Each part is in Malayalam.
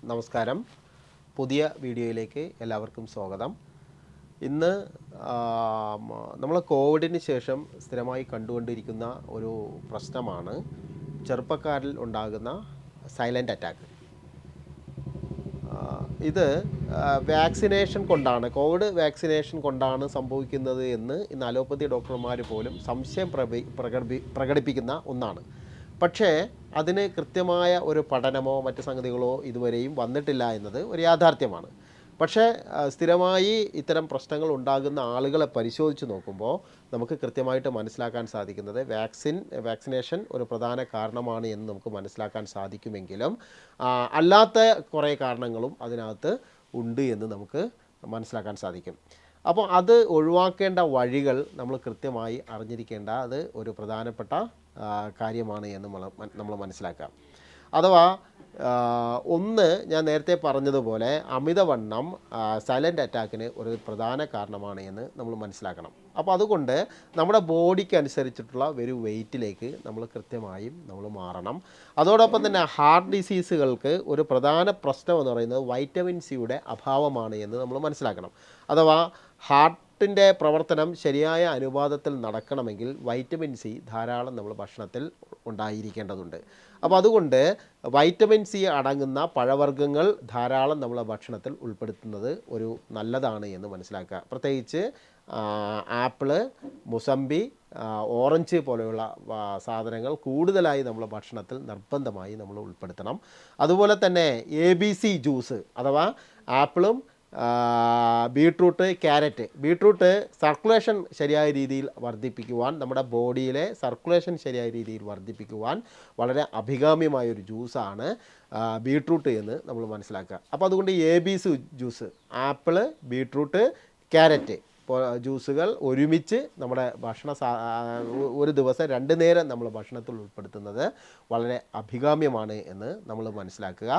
നമസ്കാരം. പുതിയ വീഡിയോയിലേക്ക് എല്ലാവർക്കും സ്വാഗതം. ഇന്ന് നമ്മൾ കോവിഡിന് ശേഷം സ്ഥിരമായി കണ്ടുകൊണ്ടിരിക്കുന്ന ഒരു പ്രശ്നമാണ് ചെറുപ്പക്കാരിൽ ഉണ്ടാകുന്ന സൈലൻ്റ് അറ്റാക്ക്. ഇത് വാക്സിനേഷൻ കൊണ്ടാണ്, കോവിഡ് വാക്സിനേഷൻ കൊണ്ടാണ് സംഭവിക്കുന്നത് എന്ന് ഇന്ന് അലോപ്പതി ഡോക്ടർമാർ പോലും സംശയം പ്രകടിപ്പിക്കുന്ന ഒന്നാണ്. പക്ഷേ അതിന് കൃത്യമായ ഒരു പഠനമോ മറ്റ് സംഗതികളോ ഇതുവരെയും വന്നിട്ടില്ല എന്നത് ഒരു യാഥാർത്ഥ്യമാണ്. പക്ഷേ സ്ഥിരമായി ഇത്തരം പ്രശ്നങ്ങൾ ഉണ്ടാകുന്ന ആളുകളെ പരിശോധിച്ച് നോക്കുമ്പോൾ നമുക്ക് കൃത്യമായിട്ട് മനസ്സിലാക്കാൻ സാധിക്കുന്നത് വാക്സിനേഷൻ ഒരു പ്രധാന കാരണമാണ് എന്ന് നമുക്ക് മനസ്സിലാക്കാൻ സാധിക്കുമെങ്കിലും അല്ലാത്ത കുറേ കാരണങ്ങളും അതിനകത്ത് ഉണ്ട് എന്ന് നമുക്ക് മനസ്സിലാക്കാൻ സാധിക്കും. അപ്പോൾ അത് ഒഴിവാക്കേണ്ട വഴികൾ നമ്മൾ കൃത്യമായി അറിഞ്ഞിരിക്കേണ്ട അത് ഒരു പ്രധാനപ്പെട്ട കാര്യമാണ് എന്ന് നമ്മൾ മനസ്സിലാക്കാം. അഥവാ ഒന്ന്, ഞാൻ നേരത്തെ പറഞ്ഞതുപോലെ അമിതവണ്ണം സൈലൻ്റ് അറ്റാക്കിന് ഒരു പ്രധാന കാരണമാണ് എന്ന് നമ്മൾ മനസ്സിലാക്കണം. അപ്പോൾ അതുകൊണ്ട് നമ്മുടെ ബോഡിക്ക് അനുസരിച്ചിട്ടുള്ള ഒരു വെയിറ്റിലേക്ക് നമ്മൾ കൃത്യമായും നമ്മൾ മാറണം. അതോടൊപ്പം തന്നെ ഹാർട്ട് ഡിസീസുകൾക്ക് ഒരു പ്രധാന പ്രശ്നം എന്ന് പറയുന്നത് വൈറ്റമിൻ സിയുടെ അഭാവമാണ് എന്ന് നമ്മൾ മനസ്സിലാക്കണം. അഥവാ ഹാർട്ടിൻ്റെ പ്രവർത്തനം ശരിയായ അനുപാതത്തിൽ നടക്കണമെങ്കിൽ വൈറ്റമിൻ സി ധാരാളം നമ്മൾ ഭക്ഷണത്തിൽ ഉണ്ടായിരിക്കേണ്ടതുണ്ട്. അപ്പോൾ അതുകൊണ്ട് വൈറ്റമിൻ സി അടങ്ങുന്ന പഴവർഗ്ഗങ്ങൾ ധാരാളം നമ്മളെ ഭക്ഷണത്തിൽ ഉൾപ്പെടുത്തുന്നത് ഒരു നല്ലതാണ് എന്ന് മനസ്സിലാക്കുക. പ്രത്യേകിച്ച് ആപ്പിള്, മുസമ്പി, ഓറഞ്ച് പോലെയുള്ള സാധനങ്ങൾ കൂടുതലായി നമ്മളെ ഭക്ഷണത്തിൽ നിർബന്ധമായി നമ്മൾ ഉൾപ്പെടുത്തണം. അതുപോലെ തന്നെ ABC ജ്യൂസ് അഥവാ ആപ്പിളും ബീട്രൂട്ട്, ക്യാരറ്റ്. ബീട്രൂട്ട് സർക്കുലേഷൻ ശരിയായ രീതിയിൽ വർദ്ധിപ്പിക്കുവാൻ, നമ്മുടെ ബോഡിയിലെ സർക്കുലേഷൻ ശരിയായ രീതിയിൽ വർദ്ധിപ്പിക്കുവാൻ വളരെ അഭികാമ്യമായൊരു ജ്യൂസാണ് ബീട്രൂട്ട് എന്ന് നമ്മൾ മനസ്സിലാക്കുക. അപ്പോൾ അതുകൊണ്ട് ABC juice, apple, beetroot, carrot ജ്യൂസുകൾ ഒരുമിച്ച് നമ്മുടെ ഒരു ദിവസം 2 നേരം നമ്മൾ ഭക്ഷണത്തിൽ ഉൾപ്പെടുത്തുന്നത് വളരെ അഭികാമ്യമാണ് എന്ന് നമ്മൾ മനസ്സിലാക്കുക.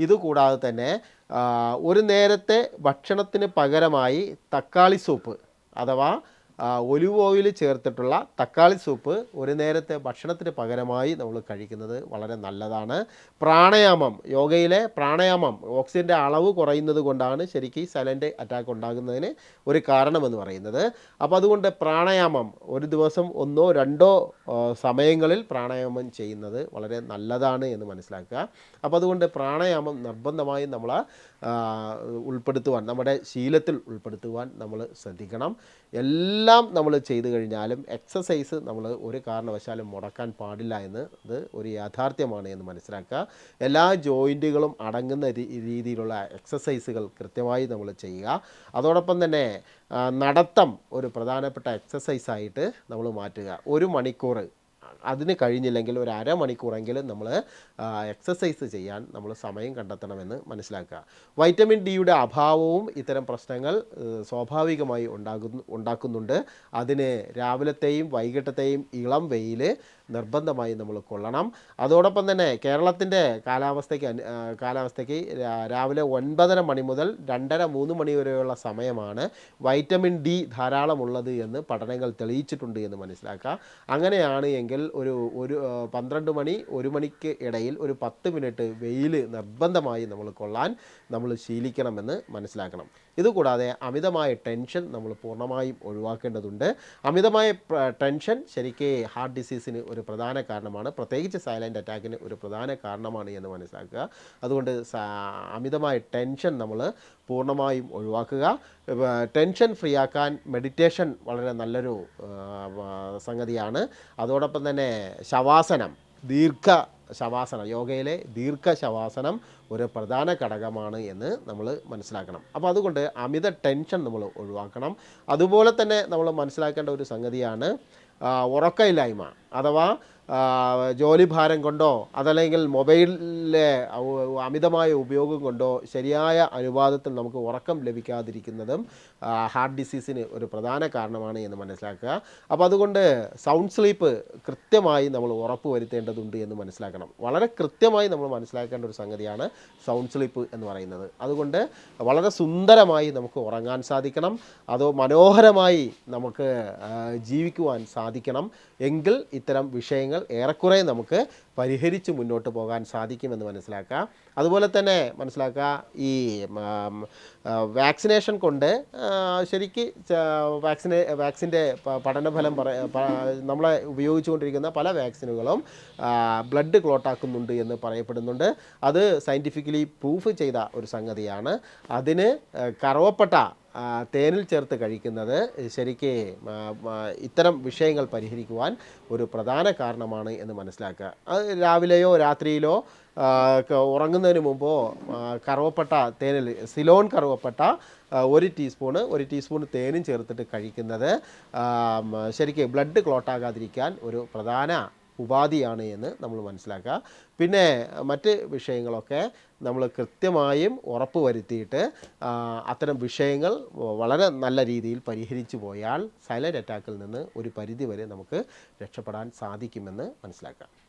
ഇതുകൂടാതെ തന്നെ ഒരു നേരത്തെ ഭക്ഷണത്തിന് പകരമായി തക്കാളി സൂപ്പ് അഥവാ ഒലിവ് ഓയിൽ ചേർത്തിട്ടുള്ള തക്കാളി സൂപ്പ് ഒരു നേരത്തെ ഭക്ഷണത്തിന് പകരമായി നമ്മൾ കഴിക്കുന്നത് വളരെ നല്ലതാണ്. പ്രാണായാമം, യോഗയിലെ പ്രാണായാമം ഓക്സിജൻ്റെ അളവ് കുറയുന്നത് കൊണ്ടാണ് ശരിക്കും സൈലൻ്റ് അറ്റാക്ക് ഉണ്ടാകുന്നതിന് ഒരു കാരണമെന്ന് പറയുന്നത്. അപ്പോൾ അതുകൊണ്ട് പ്രാണായാമം ഒരു ദിവസം 1 or 2 സമയങ്ങളിൽ പ്രാണായാമം ചെയ്യുന്നത് വളരെ നല്ലതാണ് എന്ന് മനസ്സിലാക്കുക. അപ്പോൾ അതുകൊണ്ട് പ്രാണായാമം നിർബന്ധമായും നമ്മൾ ഉൾപ്പെടുത്തുവാൻ, നമ്മുടെ ശീലത്തിൽ ഉൾപ്പെടുത്തുവാൻ നമ്മൾ ശ്രദ്ധിക്കണം. എല്ലാം നമ്മൾ ചെയ്തു കഴിഞ്ഞാലും എക്സസൈസ് നമ്മൾ ഒരു കാരണവശാലും മുടക്കാൻ പാടില്ല എന്ന് അത് ഒരു യാഥാർത്ഥ്യമാണ് എന്ന് മനസ്സിലാക്കുക. എല്ലാ ജോയിൻറ്റുകളും അടങ്ങുന്ന രീതിയിലുള്ള എക്സസൈസുകൾ കൃത്യമായി നമ്മൾ ചെയ്യുക. അതോടൊപ്പം തന്നെ നടത്തം ഒരു പ്രധാനപ്പെട്ട എക്സസൈസായിട്ട് നമ്മൾ മാറ്റുക. 1 മണിക്കൂർ, അതിന് കഴിഞ്ഞില്ലെങ്കിൽ ഒരു അരമണിക്കൂറെങ്കിലും നമ്മൾ എക്സസൈസ് ചെയ്യാൻ നമ്മൾ സമയം കണ്ടെത്തണമെന്ന് മനസ്സിലാക്കുക. വൈറ്റമിൻ ഡിയുടെ അഭാവവും ഇത്തരം പ്രശ്നങ്ങൾ സ്വാഭാവികമായി ഉണ്ടാക്കുന്നുണ്ട്. അതിന് രാവിലത്തെയും വൈകിട്ടത്തെയും ഇളം വെയിൽ നിർബന്ധമായി നമ്മൾ കൊള്ളണം. അതോടൊപ്പം തന്നെ കേരളത്തിൻ്റെ കാലാവസ്ഥയ്ക്ക് രാവിലെ 9:30 മണി മുതൽ 2:30-3 മണി വരെയുള്ള സമയമാണ് വൈറ്റമിൻ ഡി ധാരാളമുള്ളത് എന്ന് പഠനങ്ങൾ തെളിയിച്ചിട്ടുണ്ട് എന്ന് മനസ്സിലാക്കുക. അങ്ങനെയാണ് എങ്കിൽ ഒരു 12 മണി 1 മണിക്ക് ഇടയിൽ ഒരു 10 മിനിറ്റ് വെയിൽ നിർബന്ധമായി നമ്മൾ കൊള്ളാൻ നമ്മൾ ശീലിക്കണമെന്ന് മനസ്സിലാക്കണം. ഇതുകൂടാതെ അമിതമായ ടെൻഷൻ നമ്മൾ പൂർണ്ണമായും ഒഴിവാക്കേണ്ടതുണ്ട്. അമിതമായ ടെൻഷൻ ശരിക്കും ഹാർട്ട് ഡിസീസിന് ഒരു പ്രധാന കാരണമാണ്, പ്രത്യേകിച്ച് സൈലൻ്റ് അറ്റാക്കിന് ഒരു പ്രധാന കാരണമാണ് എന്ന് മനസ്സിലാക്കുക. അതുകൊണ്ട് അമിതമായ ടെൻഷൻ നമ്മൾ പൂർണ്ണമായും ഒഴിവാക്കുക. ടെൻഷൻ ഫ്രീ ആക്കാൻ മെഡിറ്റേഷൻ വളരെ നല്ലൊരു സംഗതിയാണ്. അതോടൊപ്പം തന്നെ ശവാസനം, ശവാസനം, യോഗയിലെ ശവാസനം ഒരു പ്രധാന ഘടകമാണ് എന്ന് നമ്മൾ മനസ്സിലാക്കണം. അപ്പോൾ അതുകൊണ്ട് അമിത ടെൻഷൻ നമ്മൾ ഒഴിവാക്കണം. അതുപോലെ തന്നെ നമ്മൾ മനസ്സിലാക്കേണ്ട ഒരു സംഗതിയാണ് ഉറക്കമില്ലായ്മ അഥവാ ജോലിഭാരം കൊണ്ടോ അതല്ലെങ്കിൽ മൊബൈലിലെ അമിതമായ ഉപയോഗം കൊണ്ടോ ശരിയായ അനുപാതത്തിൽ നമുക്ക് ഉറക്കം ലഭിക്കാതിരിക്കുന്നതും ഹാർട്ട് ഡിസീസിന് ഒരു പ്രധാന കാരണമാണ് എന്ന് മനസ്സിലാക്കുക. അപ്പോൾ അതുകൊണ്ട് സൗണ്ട് സ്ലീപ്പ് കൃത്യമായി നമ്മൾ ഉറപ്പ് വരുത്തേണ്ടതുണ്ട് എന്ന് മനസ്സിലാക്കണം. വളരെ കൃത്യമായി നമ്മൾ മനസ്സിലാക്കേണ്ട ഒരു സംഗതിയാണ് സൗണ്ട് സ്ലീപ്പ് എന്ന് പറയുന്നത്. അതുകൊണ്ട് വളരെ സുന്ദരമായി നമുക്ക് ഉറങ്ങാൻ സാധിക്കണം, അതോ മനോഹരമായി നമുക്ക് ജീവിക്കുവാൻ സാധിക്കണം എങ്കിൽ ഇത്തരം വിഷയങ്ങൾ വിഷയങ്ങൾ ഏറെക്കുറെ നമുക്ക് പരിഹരിച്ച് മുന്നോട്ട് പോകാൻ സാധിക്കുമെന്ന് മനസ്സിലാക്കുക. അതുപോലെ തന്നെ മനസ്സിലാക്കുക, ഈ വാക്സിനേഷൻ കൊണ്ട് ശരിക്ക് വാക്സിൻ്റെ പഠനഫലം നമ്മളെ ഉപയോഗിച്ചുകൊണ്ടിരിക്കുന്ന പല വാക്സിനുകളും ബ്ലഡ് ക്ലോട്ടാക്കുന്നുണ്ട് എന്ന് പറയപ്പെടുന്നുണ്ട്. അത് സയൻറ്റിഫിക്കലി പ്രൂഫ് ചെയ്ത ഒരു സംഗതിയാണ്. അതിന് കറുവപ്പട്ട തേനിൽ ചേർത്ത് കഴിക്കുന്നത് ശരിക്ക് ഇത്തരം വിഷയങ്ങൾ പരിഹരിക്കുവാൻ ഒരു പ്രധാന കാരണമാണ് എന്ന് മനസ്സിലാക്കുക. അത് രാവിലെയോ രാത്രിയിലോ ഉറങ്ങുന്നതിന് മുമ്പോ കറുവപ്പട്ട തേനിൽ സിലോൺ കറുവപ്പട്ട 1 ടീസ്പൂൺ തേനും ചേർത്തിട്ട് കഴിക്കുന്നത് ശരിക്കും ബ്ലഡ് ക്ലോട്ടാകാതിരിക്കാൻ ഒരു പ്രധാന ഉപാധിയാണ് എന്ന് നമ്മൾ മനസ്സിലാക്കുക. പിന്നെ മറ്റ് വിഷയങ്ങളൊക്കെ നമ്മൾ കൃത്യമായും ഉറപ്പ് വരുത്തിയിട്ട് അത്തരം വിഷയങ്ങൾ വളരെ നല്ല രീതിയിൽ പരിഹരിച്ചു പോയാൽ സൈലൻറ്റ് അറ്റാക്കിൽ നിന്ന് ഒരു പരിധി വരെ നമുക്ക് രക്ഷപ്പെടാൻ സാധിക്കുമെന്ന് മനസ്സിലാക്കാം.